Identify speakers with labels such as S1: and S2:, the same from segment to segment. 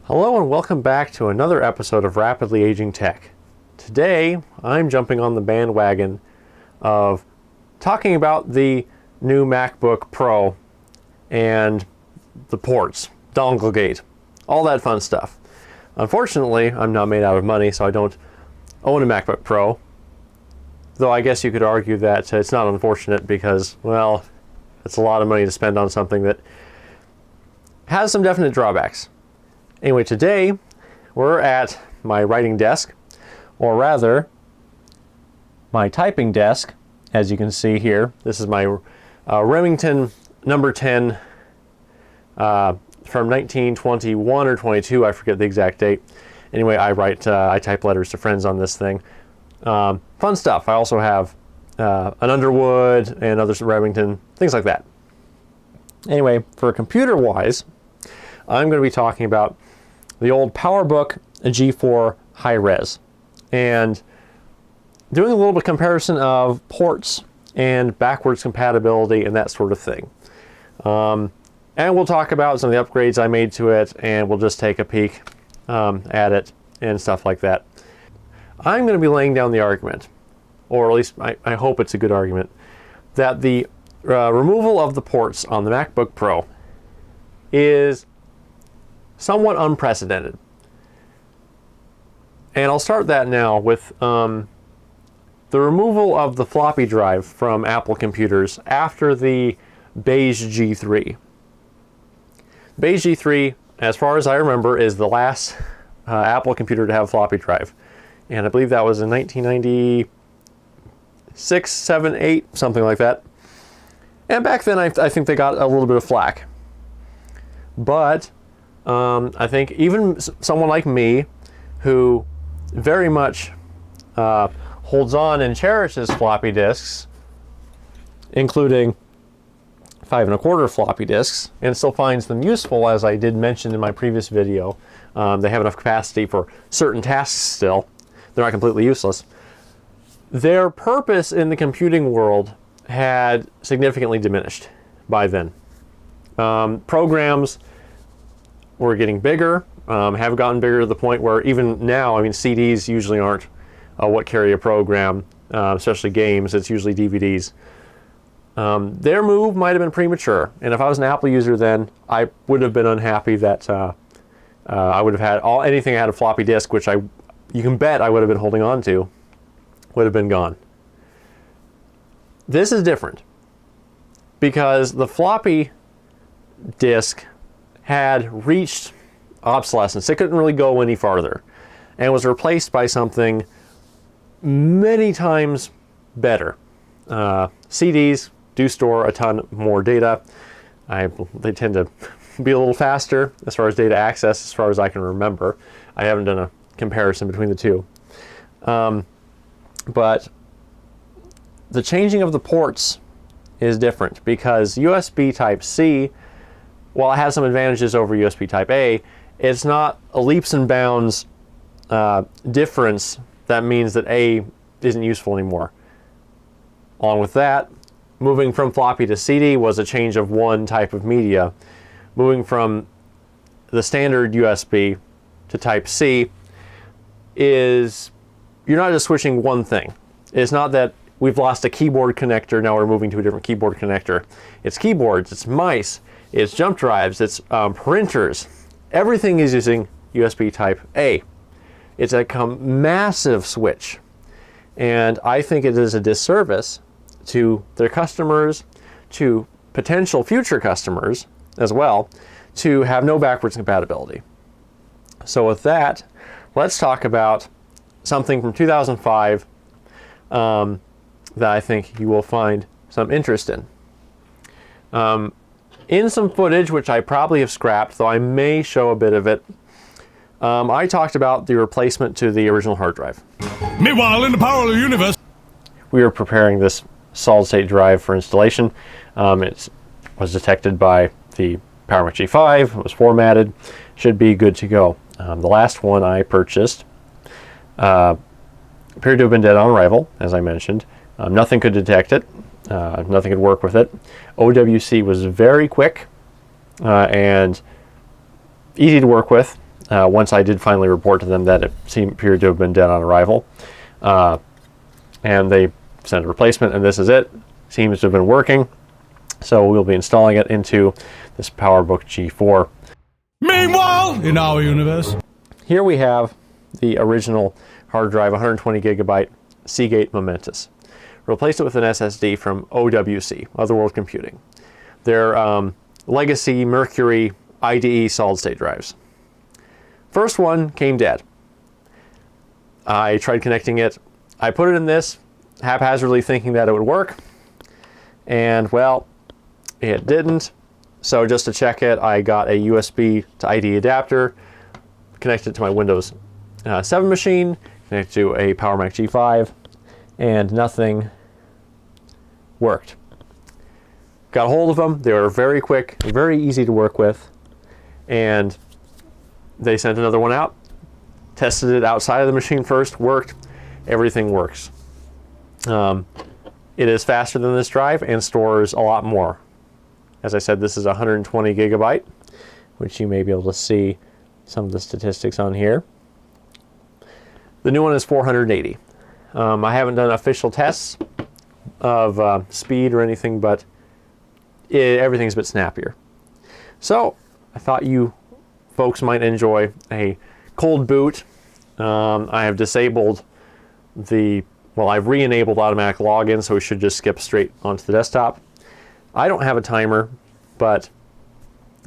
S1: Hello and welcome back to another episode of Rapidly Aging Tech. Today, I'm jumping on the bandwagon of talking about the new MacBook Pro and the ports, Donglegate, all that fun stuff. Unfortunately, I'm not made out of money, so I don't own a MacBook Pro, though I guess you could argue that it's not unfortunate because, well, it's a lot of money to spend on something that has some definite drawbacks. Anyway, today we're at my writing desk, or rather, my typing desk. As you can see here, this is my Remington number 10 from 1921 or 22. I forget the exact date. Anyway, I type letters to friends on this thing. Fun stuff. I also have an Underwood and other Remington, things like that. Anyway, for computer-wise, I'm going to be talking about the old Powerbook G4 high-res and doing a little bit of comparison of ports and backwards compatibility and that sort of thing. And we'll talk about some of the upgrades I made to it, and we'll just take a peek at it and stuff like that. I'm going to be laying down the argument, or at least I hope it's a good argument, that the removal of the ports on the MacBook Pro is somewhat unprecedented. And I'll start that now with the removal of the floppy drive from Apple computers after the beige G3. Beige G3, as far as I remember, is the last Apple computer to have floppy drive. And I believe that was in 1996, 7, 8, something like that. And back then I think they got a little bit of flack. But I think even someone like me, who very much holds on and cherishes floppy disks, including 5 1/4 floppy disks, and still finds them useful, as I did mention in my previous video. They have enough capacity for certain tasks still. They're not completely useless. Their purpose in the computing world had significantly diminished by then. Programs were getting bigger, have gotten bigger to the point where even now, I mean, CDs usually aren't what carry a program, especially games. It's usually DVDs. Their move might have been premature, and if I was an Apple user then, I would have been unhappy that I would have had anything that had a floppy disk, which you can bet I would have been holding on to, would have been gone. This is different because the floppy disk had reached obsolescence. It couldn't really go any farther and was replaced by something many times better. CDs do store a ton more data. They tend to be a little faster as far as data access, as far as I can remember. I haven't done a comparison between the two. But the changing of the ports is different because USB Type-C, while it has some advantages over USB Type-A, it's not a leaps and bounds difference that means that A isn't useful anymore. Along with that, moving from floppy to CD was a change of one type of media. Moving from the standard USB to Type-C is, you're not just switching one thing. It's not that we've lost a keyboard connector, now we're moving to a different keyboard connector. It's keyboards, it's mice, it's jump drives, it's printers. Everything is using USB Type-A. It's a massive switch. And I think it is a disservice to their customers, to potential future customers as well, to have no backwards compatibility. So with that, let's talk about something from 2005 that I think you will find some interest in. In some footage, which I probably have scrapped, though I may show a bit of it, I talked about the replacement to the original hard drive.
S2: Meanwhile, in the parallel universe,
S1: we were preparing this solid-state drive for installation. It was detected by the Powerbook G5, it was formatted, should be good to go. The last one I purchased appeared to have been dead on arrival, as I mentioned. Nothing could detect it. Nothing could work with it. OWC was very quick and easy to work with. Once I did finally report to them that it appeared to have been dead on arrival. And they sent a replacement, and this is it. Seems to have been working. So we'll be installing it into this Powerbook G4.
S2: Meanwhile, in our universe,
S1: here we have the original hard drive, 120 gigabyte Seagate Momentous. Replaced it with an SSD from OWC, Otherworld Computing. Their legacy Mercury IDE solid-state drives. First one came dead. I tried connecting it. I put it in this, haphazardly thinking that it would work. And, well, it didn't. So just to check it, I got a USB to IDE adapter, connected it to my Windows 7 machine, connected to a PowerMac G5, and nothing worked. Got a hold of them. They were very quick, very easy to work with, and they sent another one out, tested it outside of the machine first, worked, everything works. It is faster than this drive and stores a lot more. As I said, this is 120 gigabyte, which you may be able to see some of the statistics on here. The new one is 480. I haven't done official tests of speed or anything, but everything's a bit snappier. So I thought you folks might enjoy a cold boot. I have disabled I've re-enabled automatic login, so we should just skip straight onto the desktop. I don't have a timer, but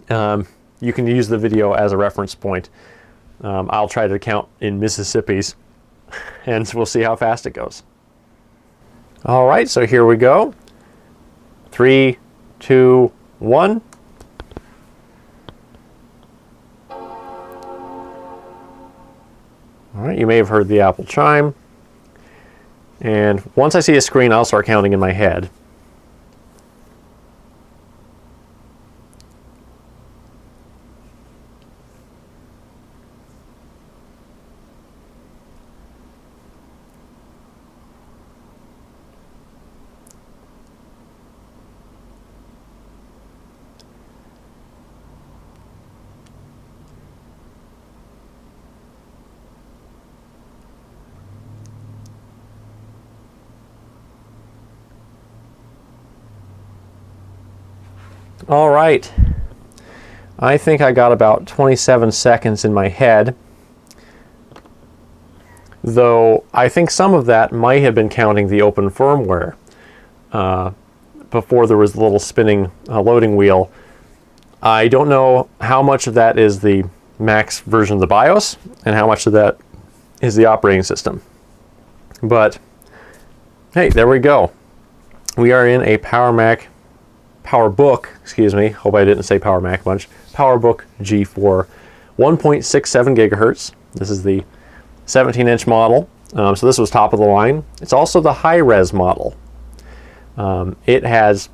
S1: you can use the video as a reference point. I'll try to count in Mississippi's, and we'll see how fast it goes. All right, so here we go. 3, 2, 1. All right, you may have heard the Apple chime. And once I see a screen, I'll start counting in my head. All right, I think I got about 27 seconds in my head, though I think some of that might have been counting the open firmware before there was the little spinning loading wheel. I don't know how much of that is the Mac's version of the BIOS and how much of that is the operating system. But hey, there we go. We are in a Powerbook, excuse me, hope I didn't say Power Mac a bunch, Powerbook G4, 1.67 gigahertz. This is the 17-inch model, so this was top of the line. It's also the high-res model. It has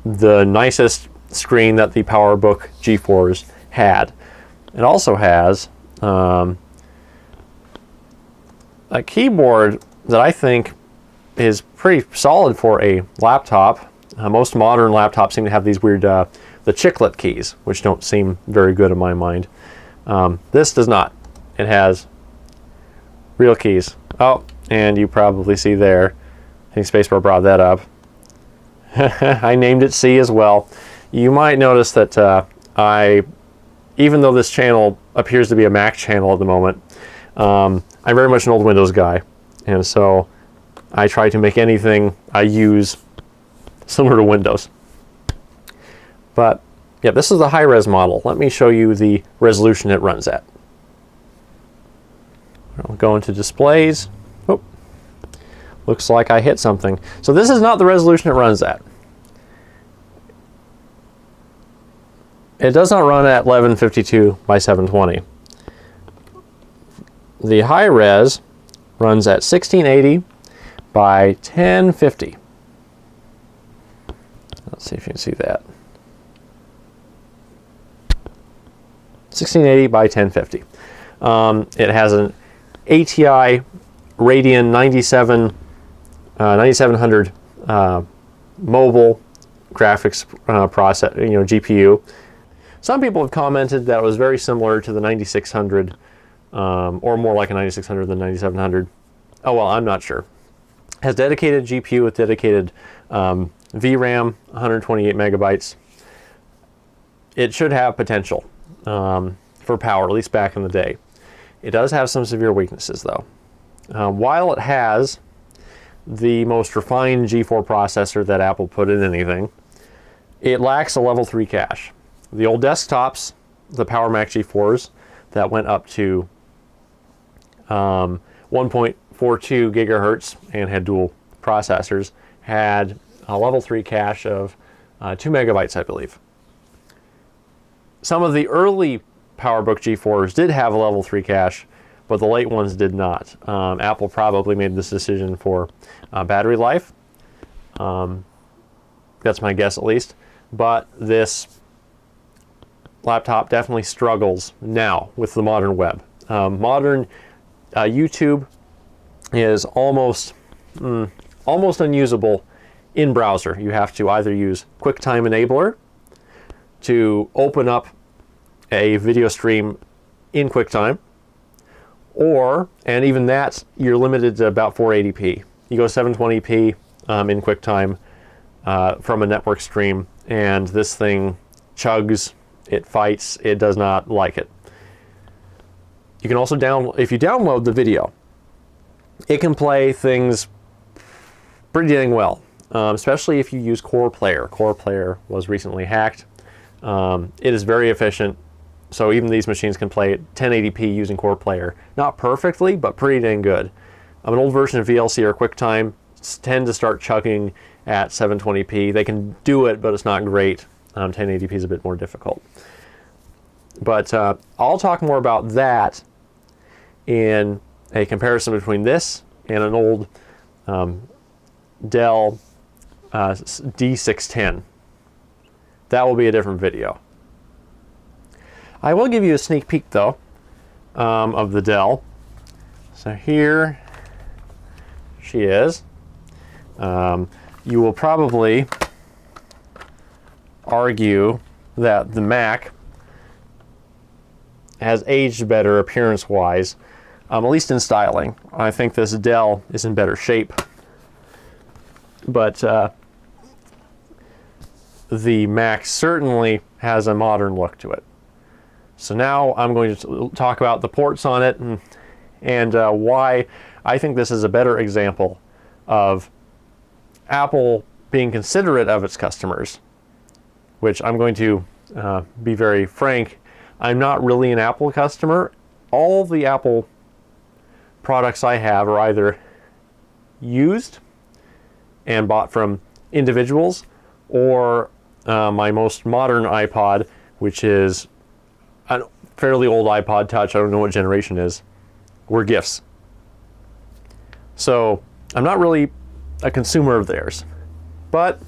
S1: the nicest screen that the Powerbook G4s had. It also has a keyboard that I think is pretty solid for a laptop. Most modern laptops seem to have these weird, the chiclet keys, which don't seem very good in my mind. This does not. It has real keys. Oh, and you probably see there, I think Spacebar brought that up. I named it C as well. You might notice that even though this channel appears to be a Mac channel at the moment, I'm very much an old Windows guy. And so I try to make anything I use similar to Windows. But yeah, this is the high-res model. Let me show you the resolution it runs at. I'll go into displays. Oh, looks like I hit something. So this is not the resolution it runs at. It does not run at 1152 by 720. The high-res runs at 1680 by 1050. Let's see if you can see that. 1680 by 1050. It has an ATI Radeon 9700 mobile graphics process, GPU. Some people have commented that it was very similar to the 9600, or more like a 9600 than 9700. Oh well, I'm not sure. Has dedicated GPU with dedicated VRAM, 128 megabytes. It should have potential for power, at least back in the day. It does have some severe weaknesses though. While it has the most refined G4 processor that Apple put in anything, it lacks a level 3 cache. The old desktops, the PowerMac G4s that went up to 1.42 gigahertz and had dual processors, had a level 3 cache of 2 megabytes, I believe. Some of the early PowerBook G4s did have a level 3 cache, but the late ones did not. Apple probably made this decision for battery life. That's my guess at least. But this laptop definitely struggles now with the modern web. Modern YouTube is almost unusable in browser. You have to either use QuickTime Enabler to open up a video stream in QuickTime, and even that, you're limited to about 480p. You go 720p in QuickTime from a network stream, and this thing chugs, it fights, it does not like it. You can also if you download the video, it can play things pretty dang well, especially if you use Core Player. Core Player was recently hacked. It is very efficient, so even these machines can play at 1080p using Core Player. Not perfectly, but pretty dang good. An old version of VLC or QuickTime tend to start chugging at 720p. They can do it, but it's not great. 1080p is a bit more difficult. But I'll talk more about that in a comparison between this and an old Dell D610. That will be a different video. I will give you a sneak peek though of the Dell. So here she is. You will probably argue that the Mac has aged better appearance-wise, at least in styling. I think this Dell is in better shape. But the Mac certainly has a modern look to it. So now I'm going to talk about the ports on it and why I think this is a better example of Apple being considerate of its customers, which I'm going to be very frank. I'm not really an Apple customer. All the Apple products I have are either used and bought from individuals, or my most modern iPod, which is a fairly old iPod Touch, I don't know what generation it is, were gifts. So I'm not really a consumer of theirs, but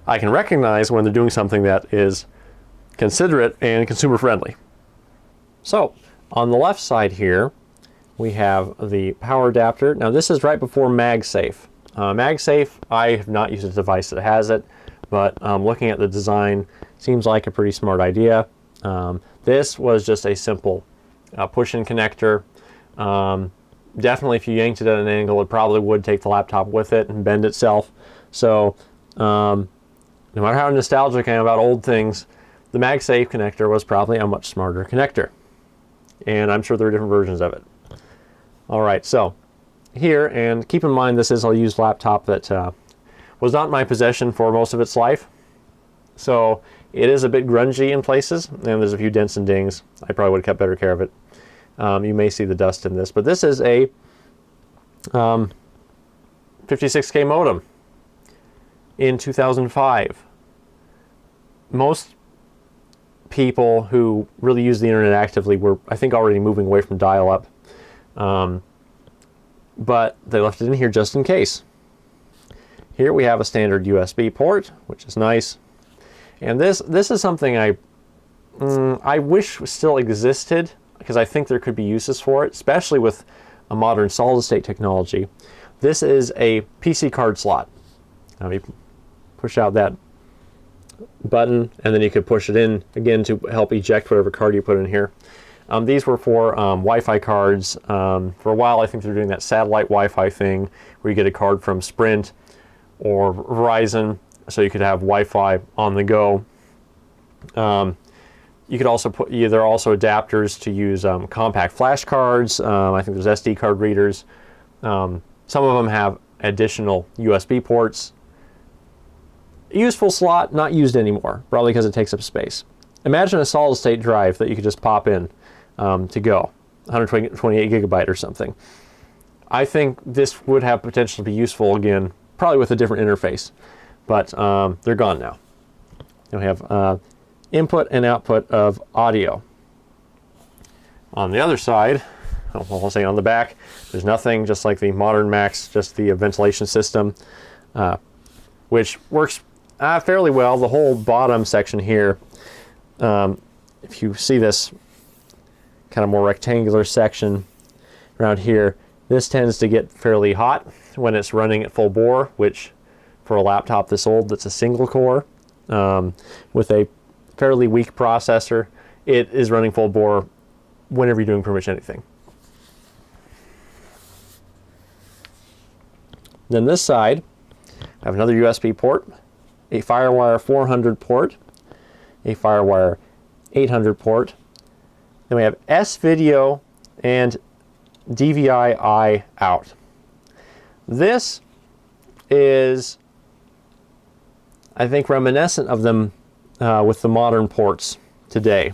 S1: I can recognize when they're doing something that is considerate and consumer friendly. So on the left side here, we have the power adapter. Now this is right before MagSafe. MagSafe, I have not used a device that has it, but looking at the design, seems like a pretty smart idea. This was just a simple push-in connector. Definitely if you yanked it at an angle, it probably would take the laptop with it and bend itself. So no matter how nostalgic I am about old things, the MagSafe connector was probably a much smarter connector. And I'm sure there are different versions of it. All right, so here, and keep in mind this is a used laptop that was not in my possession for most of its life. So it is a bit grungy in places, and there's a few dents and dings. I probably would have kept better care of it. You may see the dust in this, but this is a 56K modem in 2005. Most people who really use the internet actively were, I think, already moving away from dial-up, but they left it in here just in case. Here we have a standard USB port, which is nice, and this is something I wish still existed, because I think there could be uses for it, especially with a modern solid-state technology. This is a PC card slot. Now you push out that button, and then you could push it in again to help eject whatever card you put in here. These were for Wi-Fi cards. For a while, I think they're doing that satellite Wi-Fi thing where you get a card from Sprint or Verizon, so you could have Wi-Fi on the go. You could also put, there are also adapters to use compact flash cards. I think there's SD card readers. Some of them have additional USB ports. Useful slot, not used anymore, probably because it takes up space. Imagine a solid state drive that you could just pop in to go, 128 gigabyte or something. I think this would have potential to be useful again, probably with a different interface, but they're gone now. And we have input and output of audio. On the other side, I'll say on the back, there's nothing, just like the modern Macs, just the ventilation system, which works fairly well. The whole bottom section here, if you see this kind of more rectangular section around here, this tends to get fairly hot when it's running at full bore, which for a laptop this old, that's a single core with a fairly weak processor, it is running full bore whenever you're doing pretty much anything. Then this side, I have another USB port, a FireWire 400 port, a FireWire 800 port. Then we have S-Video and DVI-I out. This is, I think, reminiscent of them with the modern ports today.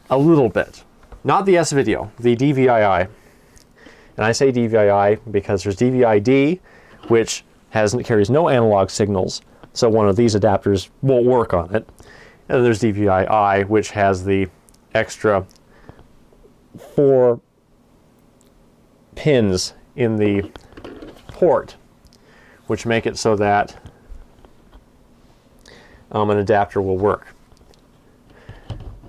S1: A little bit. Not the S-Video, the DVI-I. And I say DVI-I because there's DVI-D, which carries no analog signals, so one of these adapters won't work on it. And then there's DVI-I, which has the extra 4 pins in the port, which make it so that an adapter will work.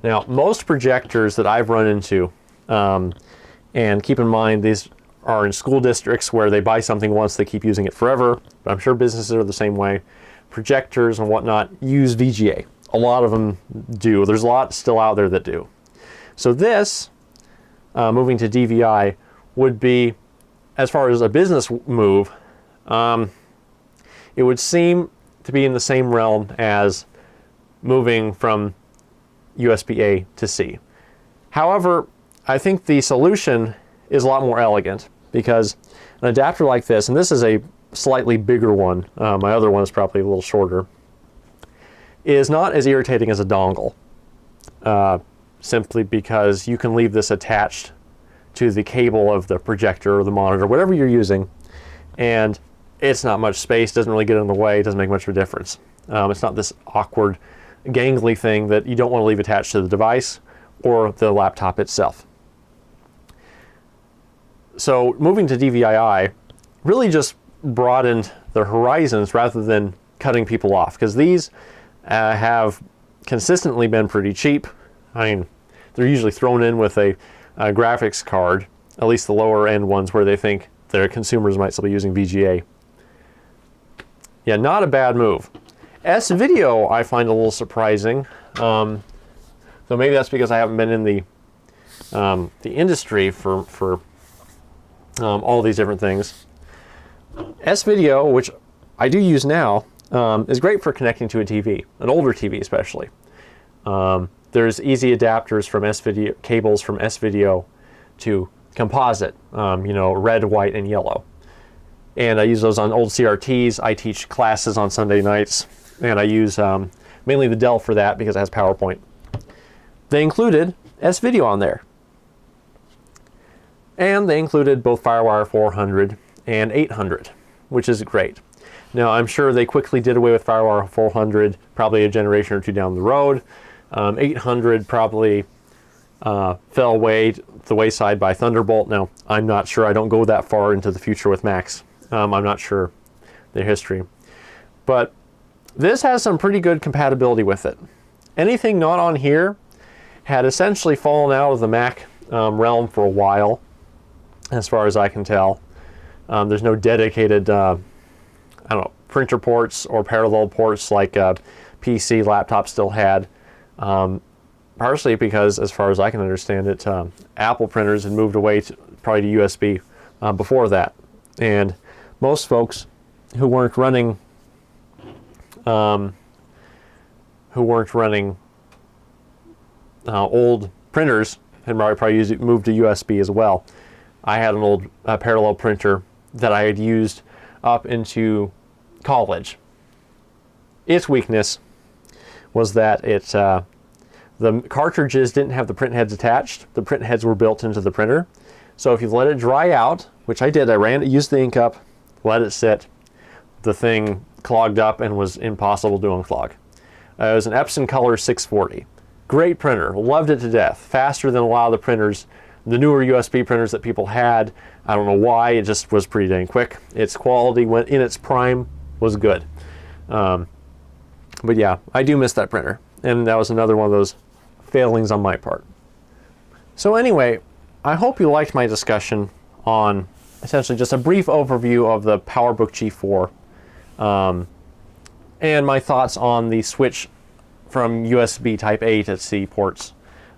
S1: Now, most projectors that I've run into, and keep in mind these are in school districts where they buy something once, they keep using it forever, but I'm sure businesses are the same way. Projectors and whatnot use VGA. A lot of them do. There's a lot still out there that do. So this, moving to DVI, would be, as far as a business move, it would seem to be in the same realm as moving from USB-A to C. However, I think the solution is a lot more elegant, because an adapter like this, and this is a slightly bigger one, my other one is probably a little shorter, is not as irritating as a dongle, simply because you can leave this attached to the cable of the projector or the monitor, whatever you're using, and it's not much space, doesn't really get in the way, doesn't make much of a difference. It's not this awkward, gangly thing that you don't want to leave attached to the device or the laptop itself. So moving to DVI-I really just broadened the horizons rather than cutting people off, because these have consistently been pretty cheap. I mean, they're usually thrown in with a graphics card, at least the lower end ones where they think their consumers might still be using VGA. Yeah, not a bad move. S-Video I find a little surprising, though maybe that's because I haven't been in the industry for all these different things. S-Video, which I do use now, is great for connecting to a TV, an older TV especially. There's easy adapters from S-Video, cables from S-Video to composite, red, white, and yellow. And I use those on old CRTs. I teach classes on Sunday nights, and I use mainly the Dell for that because it has PowerPoint. They included S-Video on there. And they included both FireWire 400 and 800, which is great. Now, I'm sure they quickly did away with FireWire 400, probably a generation or two down the road. 800 probably fell away the wayside by Thunderbolt. Now, I'm not sure. I don't go that far into the future with Macs. I'm not sure their history. But this has some pretty good compatibility with it. Anything not on here had essentially fallen out of the Mac realm for a while. as far as I can tell. There's no dedicated, I don't know, printer ports or parallel ports like PC laptops still had. Partially because, as far as I can understand it, Apple printers had moved away probably to USB before that. And most folks who weren't running old printers had probably moved to USB as well. I had an old parallel printer that I had used up into college. Its weakness was that the cartridges didn't have the print heads attached. The print heads were built into the printer. So if you let it dry out, which I did, used the ink up, let it sit, the thing clogged up and was impossible to unclog. It was an Epson Color 640. Great printer, loved it to death. Faster than a lot of the printers, the newer USB printers that people had. I don't know why, it just was pretty dang quick. Its quality, when in its prime, was good. But yeah, I do miss that printer. And that was another one of those failings on my part. So anyway, I hope you liked my discussion on essentially just a brief overview of the Powerbook G4 and my thoughts on the switch from USB Type A to C ports.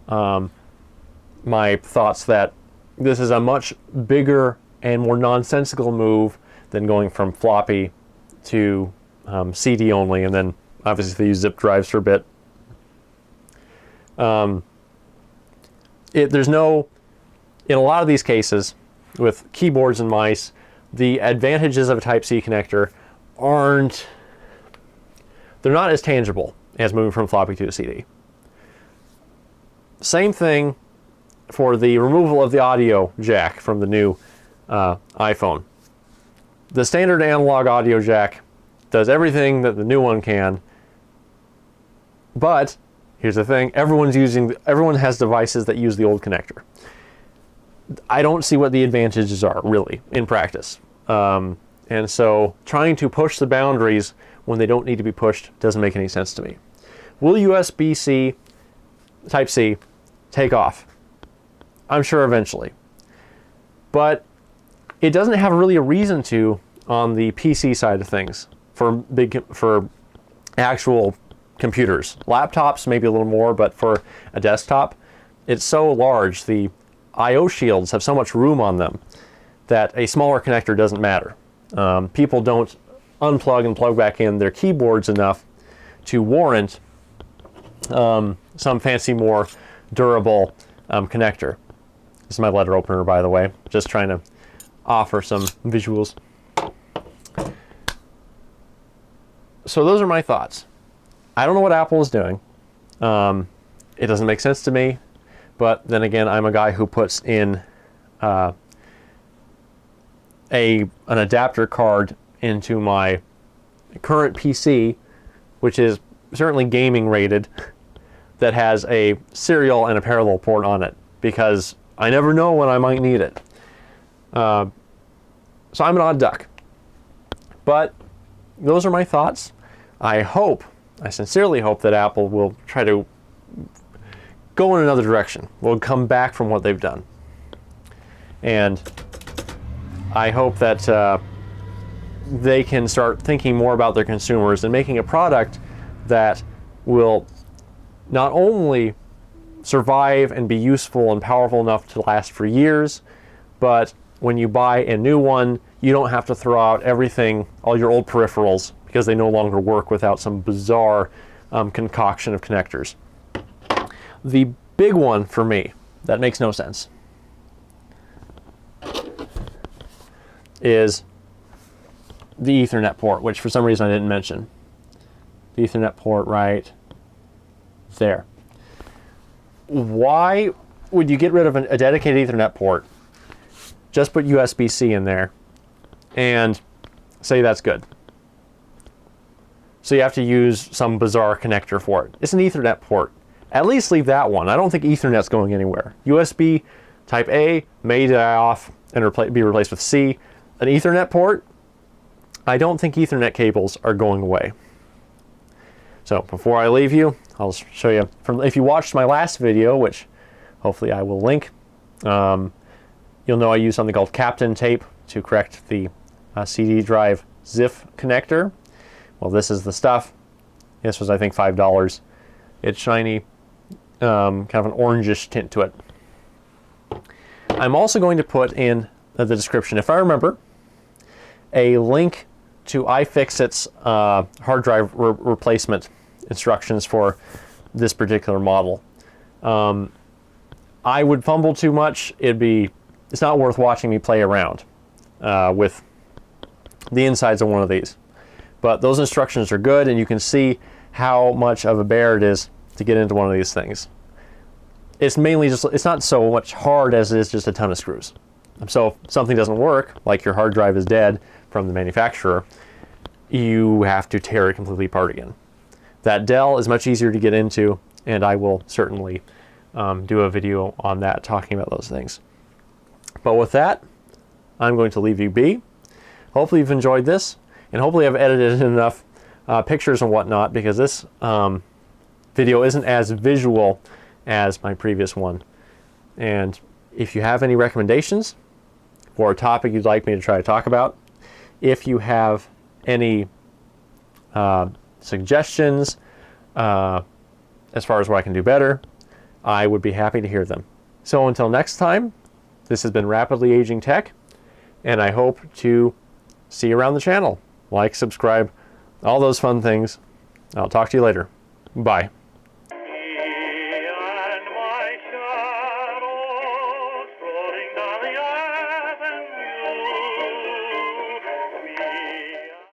S1: My thoughts that this is a much bigger and more nonsensical move than going from floppy to CD only, and then obviously they use zip drives for a bit. There's no, in a lot of these cases with keyboards and mice, the advantages of a Type-C connector they're not as tangible as moving from floppy to a CD. Same thing for the removal of the audio jack from the new iPhone. The standard analog audio jack does everything that the new one can, but here's the thing, everyone has devices that use the old connector. I don't see what the advantages are, really, in practice. And so trying to push the boundaries when they don't need to be pushed doesn't make any sense to me. Will USB-C, Type-C, take off? I'm sure eventually. But it doesn't have really a reason to on the PC side of things for actual computers. Laptops, maybe a little more, but for a desktop, it's so large. The I/O shields have so much room on them that a smaller connector doesn't matter. People don't unplug and plug back in their keyboards enough to warrant some fancy, more durable connector. This is my letter opener, by the way. Just trying to offer some visuals. So those are my thoughts. I don't know what Apple is doing. It doesn't make sense to me. But then again, I'm a guy who puts in an adapter card into my current PC, which is certainly gaming rated, that has a serial and a parallel port on it, because I never know when I might need it. So I'm an odd duck. But those are my thoughts. I sincerely hope that Apple will try to go in another direction. Will come back from what they've done. And I hope that they can start thinking more about their consumers and making a product that will not only survive and be useful and powerful enough to last for years, but when you buy a new one, you don't have to throw out everything, all your old peripherals, because they no longer work without some bizarre concoction of connectors. The big one for me that makes no sense is the Ethernet port, which for some reason I didn't mention. The Ethernet port right there. Why would you get rid of a dedicated Ethernet port, just put USB-C in there, and say that's good? So you have to use some bizarre connector for it. It's an Ethernet port. At least leave that one. I don't think Ethernet's going anywhere. USB Type A may die off and be replaced with C. An Ethernet port, I don't think Ethernet cables are going away. So before I leave you, I'll show you, if you watched my last video, which hopefully I will link, You'll know I use something called Captain tape to correct the CD drive ZIF connector. Well, this is the stuff. This was, I think, $5. It's shiny, kind of an orangish tint to it. I'm also going to put in the description, if I remember, a link to iFixit's hard drive replacement instructions for this particular model. I would fumble too much. It's not worth watching me play around with the insides of one of these. But those instructions are good, and you can see how much of a bear it is to get into one of these things. It's mainly just, it's not so much hard as it is just a ton of screws. So if something doesn't work, like your hard drive is dead from the manufacturer, you have to tear it completely apart again. That Dell is much easier to get into, and I will certainly do a video on that talking about those things. But with that, I'm going to leave you be. Hopefully you've enjoyed this, and hopefully I've edited enough pictures and whatnot, because this video isn't as visual as my previous one. And if you have any recommendations for a topic you'd like me to try to talk about, if you have any suggestions as far as what I can do better, I would be happy to hear them. So until next time, this has been Rapidly Aging Tech, and I hope to see you around the channel. Like, subscribe, all those fun things. I'll talk to you later. Bye.